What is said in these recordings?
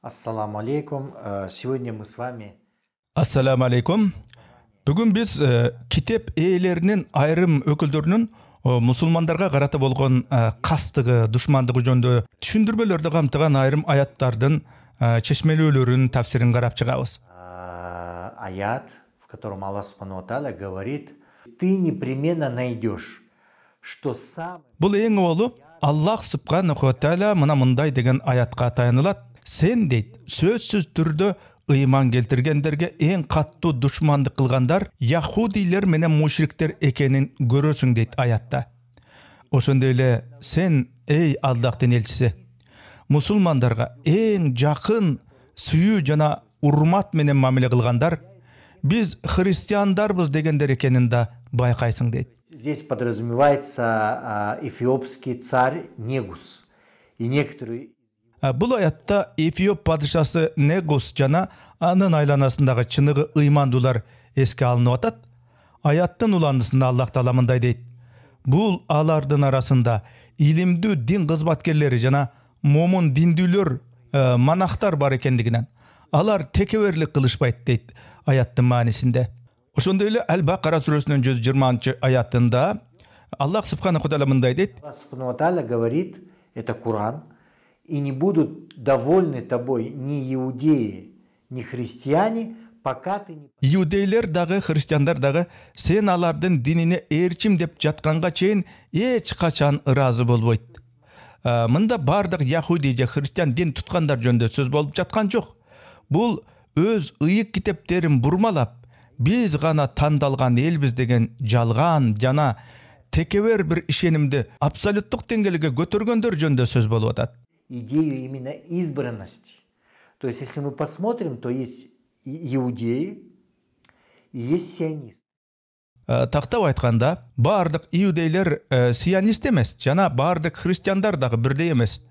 Ассаламу алейкум. Сегодня мы с вами Ассаламу алейкум. Бүгін біз китеп ээлеринин айрым өкүлдөрүнүн мусулмандарга карата болгон кастыгы, душмандыгы жөнүндө түшүндүрмөлөрдү камтыган айрым аяттардын чечмелүүлөрүн, тафсирин карап чыгабыз. аят, в котором Аллах Субхану ва Тааля говорит: ты непременно найдешь, что сам... Бул эң олу Аллах Субханаху ва Тааля мындай деген аятка таянылат. Сен дейт, сөзсүз түрдө ыйман келтиргендерге эң каттуу душмандык кылгандар яхудилер менен мушриктер экенин көрөсүң дейт аятта. Ошондой эле сен, эй Аллахтын элчиси, мусулмандарга эң жакын сүйүү жана урмат менен мамиле кылгандар биз христиандарбыз дегендер экенин да байкайсың дейт. Здесь подразумевается эфиопский царь Негус и некоторые... Бул аятта Эфиоп падышасы Негус жана анын айланасындагы чыныгы ыймандуулар эске алынып атат. Аяттын уландысында Аллах Таала мындай дейт: бул алардын арасында илимдүү дин кызматкерлери жана момун диндүүлөр, монахтар бар экендигинен алар текеберлик кылышпайт дейт аяттын маанисинде. Ошондой эле Аль-Бакара сүрөсүнүн 120-аятында Аллах Субханаху ва Тааля мындай дейт: Аллах Субхану ва Тааля говорит, это Куран: и не будут довольны тобой ни иудеи, ни христиане, пока ты не... Иудейлер дагы, христиандар дагы сен алардын динине ээрчим деп жатканга чейин эч качан ыраазы болбойт. Мында бардык яхуди же христиан дин туткандар жөнүндө сөз болуп жаткан жок. Бул өз ыйык китептерин бурмалап, биз гана тандалган элбиз деген жалган жана текебер бир ишенимди абсолюттук деңгээлге көтөргөндөр жөнүндө сөз болуп атат. Идею именно избранности. То есть, если мы посмотрим, то есть иудеи и есть сионисты. Тактап айтканда, бардык иудейлер сионист эмес, жана бардык христиандар дагы бирдей эмес.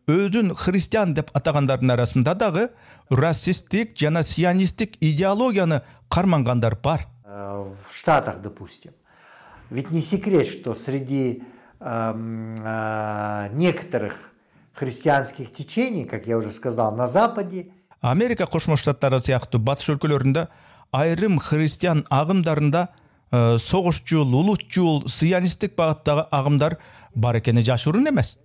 Өзүн христиан деп атагандардын арасында дагы расисттик жана сионисттик идеологияны кармангандар бар. В Штатах, допустим. Ведь не секрет, что среди некоторых христианских течений, как я уже сказал, на Западе. Америка Кошмо Штаттары сыяктуу батыш өлкөлөрүндө айрым христиан агымдарында согушчул, улутчул, сионисттик багыттагы агымдар бар экени жашыруун эмес.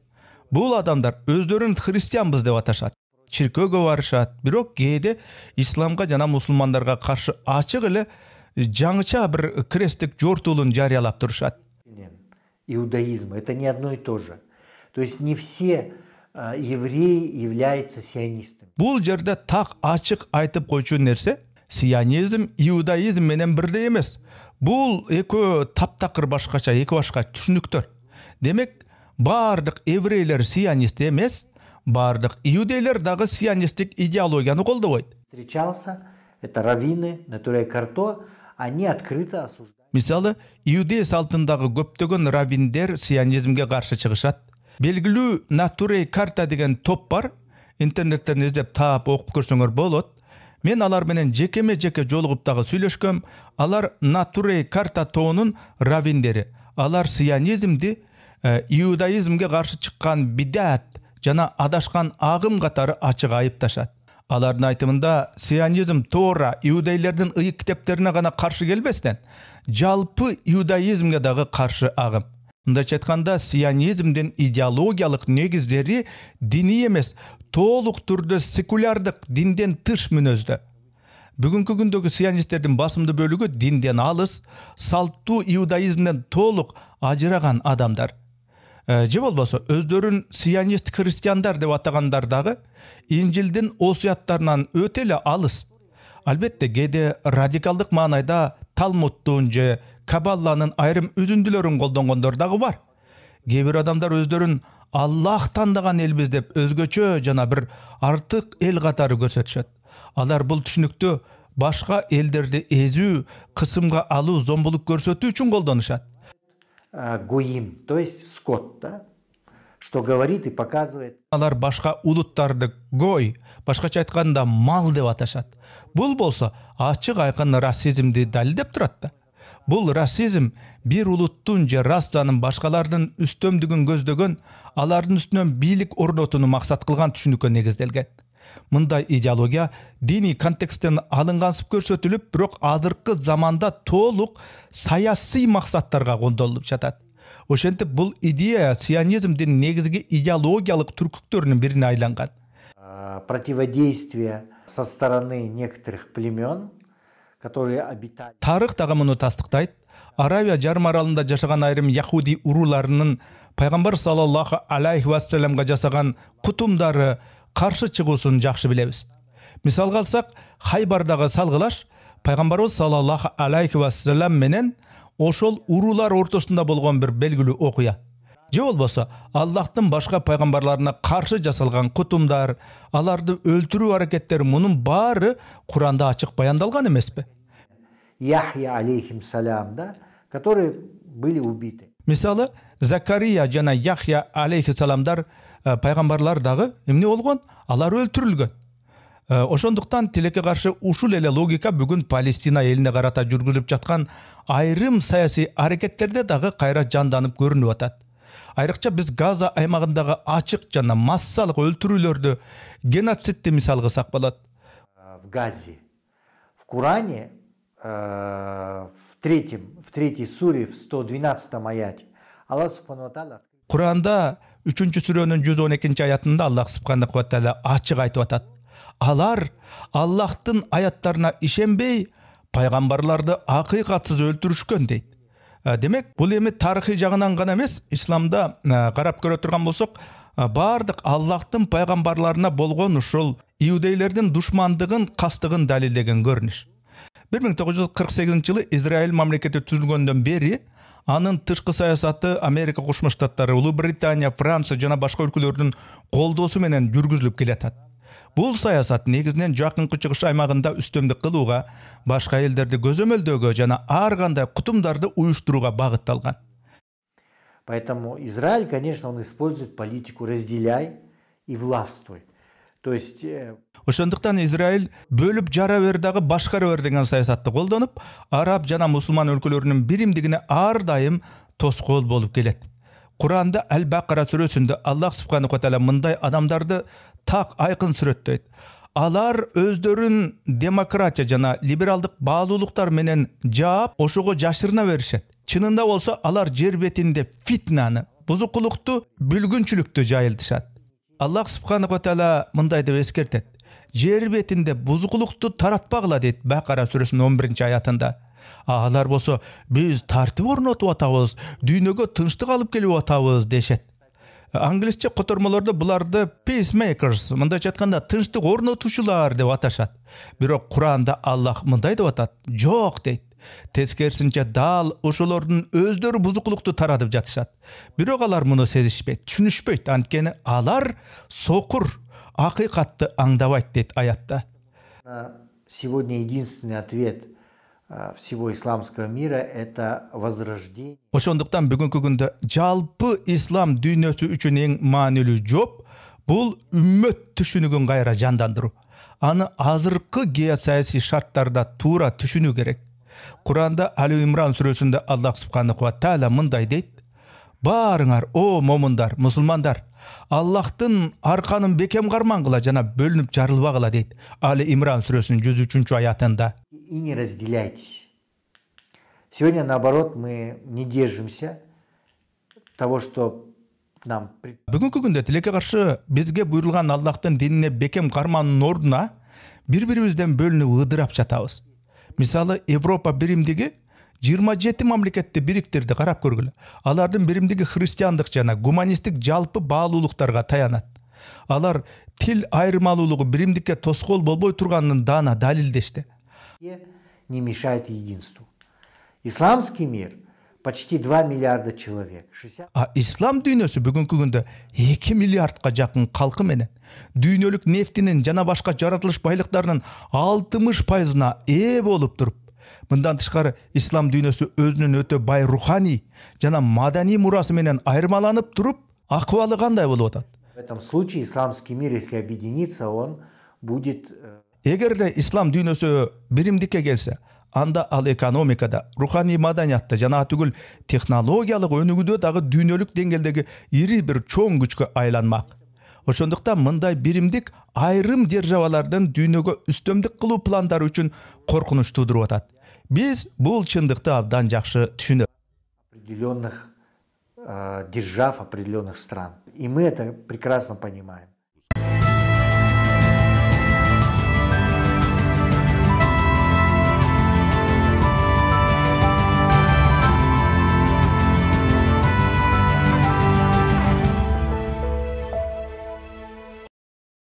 Бул адамдар өздөрүн христианбыз деп аташат. Чиркөөгө барышат, бирок кээде исламга жана мусулмандарга каршы ачык эле жаңыча бир кресттик жортуулун жарыялап турушат. Иудаизм — это не одно и то же. То есть не все евреи являются сионистами. Бул жерде так ачык айтып койчу нерсе, сионизм иудаизм менен бирдей эмес. Бул экөө таптакыр башкача, эки башка түшүнүктөр. Демек, бардык еврейлер сионист эмес, бардык иудейлер дагы сионисттик идеологияны колдобойт. Встречался, это раввины, Натуре Карто, они открыто осуждают. Мисалы, иудей салтындагы көптөгөн раввиндер сионизмге каршы чыгышат. Белгилүү Натуре Карта деген топ бар. Интернеттен издеп таап окуп көрсөңөр болот. Мен алар менен жекеме-жеке жолугуп дагы сүйлөшкөм. Алар Натуре Карта тоонун раввиндери. Алар сионизмди иудаизмге каршы чыккан бидат жана адашкан агым катары ачык айыпташат. Алардын айтымында сионизм туура иудейлердин ыйык китептерине гана каршы келбестен, жалпы иудаизмге дагы каршы агым. Мындайча айтканда, сионизмдин идеологиялык негиздери диний эмес, толук түрдө секулярдык, динден тыш мүнөздө. Бүгүнкү күндөгү сионисттердин басымдуу бөлүгү динден алыс, салттуу иудаизмден толук ажыраган адамдар. Же болбосо өздөрүн сионист христиандар деп атагандар дагы Инжилдин осуяттарынан өтө эле алыс. Албетте, кээде радикалдык маанайда Талмудтун же Кабалланын айрым үзүндүлөрүн колдонгондор дагы бар. Кээ бир адамдар өздөрүн Аллах тандаган элбиз деп өзгөчө жана бир артык эл катары көрсөтүшөт. Алар бул түшүнүктү башка элдерди эзүү, кысымга алуу, зомбулук көрсөтүү үчүн колдонушат. Гоим, то есть скот, да? Что говорит и показывает. Алар башка улуттарды гой, башкача айтканда мал деп аташат. Бул болсо ачык айкын расизмди далилдеп турат да. Бул расизм бир улуттун же растанын башкалардын үстөмдүгүн көздөгөн, алардын үстүнөн бийлик орнотууну максат кылган түшүнүккө негизделген. Мындай идеология дини контексттен алынгансып көрсөтүлүп, бирок азыркы заманда толук саясий максаттарга колдонулуп жатат. Ошентип бул идея сионизмдин негизги идеологиялык түркүктөрүнүн бирине айланган. Противодействие со стороны некоторых племен, которые обитали. Тарых дагы муну тастыктайт. Аравия жарым аралында жашаган айрым яхуди уруларынын пайгамбар саллаллаху алейхи вассаламга жасаган кутумдары каршы чыгуусун жакшы билебиз. Мисалга алсак, Хайбардагы салгылаш пайгамбарыбыз саллаллаху алейхи вассалам менен ошол урулар ортосунда болгон бир белгилүү окуя. Же болбосо Аллахтын башка пайгамбарларына каршы жасалган кутумдар, аларды өлтүрүү аракеттери мунун баары Куранда ачык баяндалган эмеспи? Яхья алейхиссалам, да, которые были убиты. Мисалы, Закария жана Яхья алейхиссаламдар пайгамбарлар дагы эмне болгон? Алар өлтүрүлгөн. Ошондуктан тилекке каршы ушул эле логика бүгүн Палестина элине карата жүргүзүлүп жаткан айрым саясий аракеттерде дагы кайра жанданып көрүнүп атат. Айрыкча биз Газа аймагындагы ачык жана массалык өлтүрүүлөрдү, геноцидти мисал кылсак болот. В Газе, в Коране, в третьей суре, в 112 аяте, Аллах субхану ва тааля Куранда 3-сүрөнүн 112 аятында Аллах субхану ва тааля ачык айтып атат. Алар Аллахтын аяттарына ишенбей, пайгамбарларды акыйкатсыз өлтүрүшкөн дейт. Демек, бул эми тарыхый жагынан гана эмес, исламда карап көрө турган болсок, бардык Аллахтын пайгамбарларына болгон ушул иудейлердин душмандыгын, кастыгын далилдеген көрүнүш. 1948-жылы Израиль мамлекети түзүлгөндөн бери анын тышкы саясаты Америка Кошмо Штаттары, Улуу Британия, Франция жана башка өлкөлөрдүн колдоосу менен жүргүзүлүп келатат. Бул саясат негизинен жакынкы чыгыш аймагында үстөмдүк кылууга, башка элдерди көзөмөлдөөгө жана ар кандай кутумдарды уюштурууга багытталган. Поэтому Израиль, конечно, он использует политику «разделяй и властвуй». То есть Ошондуктан Израиль бөлүп жара бер дагы башкара бер деген саясатты колдонуп, араб жана мусулман өлкөлөрүнүн биримдигине ар дайым тоскоол болуп келет. Куранда Ал-Бакара сүрөсүндө Аллах субхану ва тааля мындай адамдарды так айкын сүрөттөйт. Алар өздөрүн демократия жана либералдык баалуулуктар менен жаап, ошого жашырына беришет. Чынында болсо алар жер бетинде фитнаны, бузукулукту, бүлгүнчүлүктү жайылтышат. Аллах субхану ва тааля мындай деп эскертет. Жер бетинде бузукулукту таратпагыла дейт Бакара сүрөсүнүн 11-аятында. Алар болсо биз тартип орнотуп атабыз, дүйнөгө тынчтык алып келип атабыз дешет. Англисче котормолордо буларды peacemakers, мындайча айтканда тынчтык орнотуучулар деп аташат. Бирок Куранда Аллах мындай деп атат. Жок дейт. Тескерисинче дал ошолордун өздөрү бузукулукту таратып жатышат. Бирок алар муну сезишпейт, түшүнүшпөйт, анткени алар сокур, акыйкатты аңдабайт дейт аятта. Сегодня единственный ответ всего исламского мира это возрождение. Ошондуктан бүгүнкү күндө жалпы ислам дүйнөсү үчүн эң маанилүү жооп бул үммөт түшүнүгүн кайра жандандыруу. Аны азыркы геосаясий шарттарда туура түшүнүү керек. Куранда Али Имран сүрөсүндө Аллах субхану ва тааля мындай дейт: "Барыңар, о момундар, мусулмандар, Аллахтын арканын бекем кармангыла жана бөлүнүп жарылбагыла" дейт. Али Имран сүрөсүнүн 103-аятында. И не разделяйтесь. Сегодня, наоборот, мы не держимся того, что нам... Бүгүнкү күндө тилекке каршы бизге буйрулган Аллахтын динине бекем карманын ордуна бири-бирибизден бөлүнүп ыдырап жатабыз. Мисалы, Европа биримдиги 27 мамлекетти бириктирди, карап көргүлө. Алардын биримдиги христиандык жана гуманисттик жалпы баалуулуктарга таянат. Алар тил айырмалуулугу биримдикке тоскоол болбой турганын даана далилдешти. Не мешают единству. Исламский мир почти 2 миллиарда человек. Ислам дүйнөсү бүгүнкү күндө 2 миллиардка жакын калкы менен дүйнөлүк нефтинин жана башка жаратылыш байлыктарынын 60%-на ээ болуп туруп, мындан тышкары ислам дүйнөсү өзүнүн өтө бай руханий жана маданий мурасы менен айырмаланып туруп, акыбалы кандай болуп атат? В этом случае исламский мир, если объединится, он будет... Эгерде ислам дүйнөсү биримдикке келсе, анда ал экономикада, руханий маданиятта жана түгүл технологиялык өнүгүүдө дагы дүйнөлүк деңгээлдеги ири бир чоң күчкө айланмак. Ошондуктан мындай биримдик айрым державалардын дүйнөгө үстөмдүк кылуу пландары үчүн коркунуч туудуруп атат. Биз бул чындыкты абдан жакшы түшүнөбүз. Определенных держав, определенных стран. И мы это прекрасно понимаем.